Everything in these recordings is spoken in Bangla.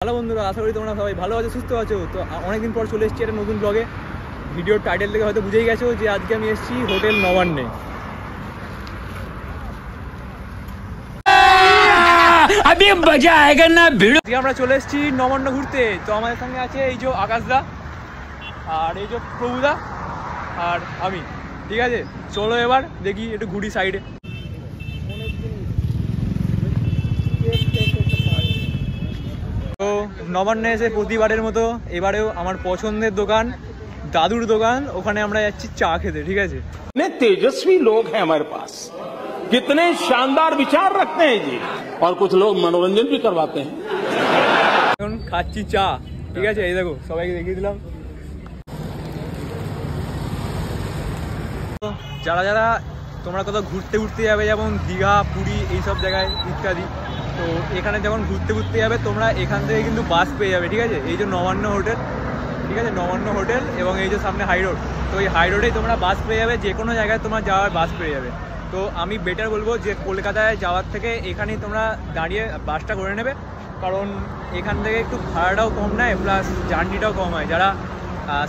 হ্যালো বন্ধুরা, আশা করি তোমরা সবাই ভালো আছো, সুস্থ আছো। তো অনেকদিন পর চলে এসেছি একটা নতুন ব্লগে। ভিডিওর টাইটেল থেকে হয়তো বুঝেই গেছো যে আজকে আমি এসেছি হোটেল নবান্নে। আজকে আমরা চলে এসেছি নবান্ন ঘুরতে। তো আমাদের সঙ্গে আছে এই যে আকাশদা, আর এই যে প্রভুদা, আর আমি। ঠিক আছে, চলো এবার দেখি একটু ঘুরি সাইডে। তো নবান্নে এসে প্রতিবারের মতো এবারেও আমার পছন্দের দোকান, দাদুর দোকান, ওখানে আমরা যাচ্ছি চা খেতে। ঠিক আছে, तेजस्वी लोग हैं हमारे पास, कितने शानदार विचार रखते हैं जी, और कुछ लोग मनोरंजन भी करवाते हैं। এখন খাচ্ছি চা। ঠিক আছে, এই দেখো সবাইকে দেখিয়ে দিলাম। যারা যারা তোমরা কোথাও ঘুরতে ঘুরতে যাবে, যেমন দীঘা, পুরী, এইসব জায়গায় ইত্যাদি, তো এখানে যখন ঘুরতে ঘুরতে যাবে তোমরা এখান থেকে কিন্তু বাস পেয়ে যাবে। ঠিক আছে, এই যে নবান্ন হোটেল, ঠিক আছে, নবান্ন হোটেল, এবং এই যে সামনে হাই রোড, তো এই হাই রোডেই তোমরা বাস পেয়ে যাবে। যে কোনো জায়গায় তোমার যাওয়ার বাস পেয়ে যাবে। তো আমি বেটার বলবো যে কলকাতায় যাওয়ার থেকে এখানেই তোমরা দাঁড়িয়ে বাসটা করে নেবে, কারণ এখান থেকে একটু ভাড়াটাও কম নেয়, প্লাস জার্নিটাও কম হয়। যারা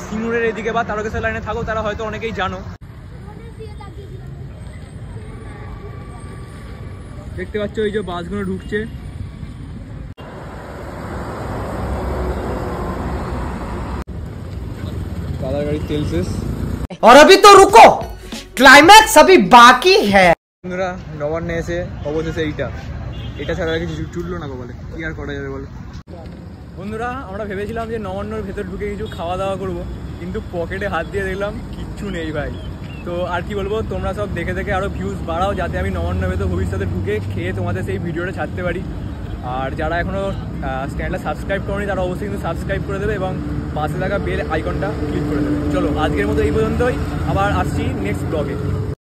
সিঙ্গুরের এদিকে বা তারকেশ্বর লাইনে থাকো তারা হয়তো অনেকেই জানো। দেখতে পাচ্ছ এই যে বাসগুলো ঢুকছে। দাদার গাড়ি তেল শেষ। और अभी तो रुको, क्लाइमैक्स अभी बाकी है। বন্ধুরা, নবান্নে এসে অবশেষে এটা ছাড়া কিছু চুটলো না বলে, কি আর করা যাবে বলো। বন্ধুরা, আমরা ভেবেছিলাম যে নবান্নর ভেতর ঢুকে কিছু খাওয়া দাওয়া করবো, কিন্তু পকেটে হাত দিয়ে দেখলাম কিচ্ছু নেই ভাই। তো আর কি বলবো, তোমরা সব দেখে দেখে আরও ভিউজ বাড়াও, যাতে আমি নবান্ন ভেতর ভবিষ্যতে ঢুকে খেয়ে তোমাদের সেই ভিডিওটা ছাড়তে পারি। আর যারা এখনও চ্যানেলটা সাবস্ক্রাইব করেনি তারা অবশ্যই কিন্তু সাবস্ক্রাইব করে দেবে এবং পাশে থাকা বেল আইকনটা ক্লিক করে দেবে। চলো আজকের মতো এই পর্যন্তই, আবার আসছি নেক্সট ব্লগে।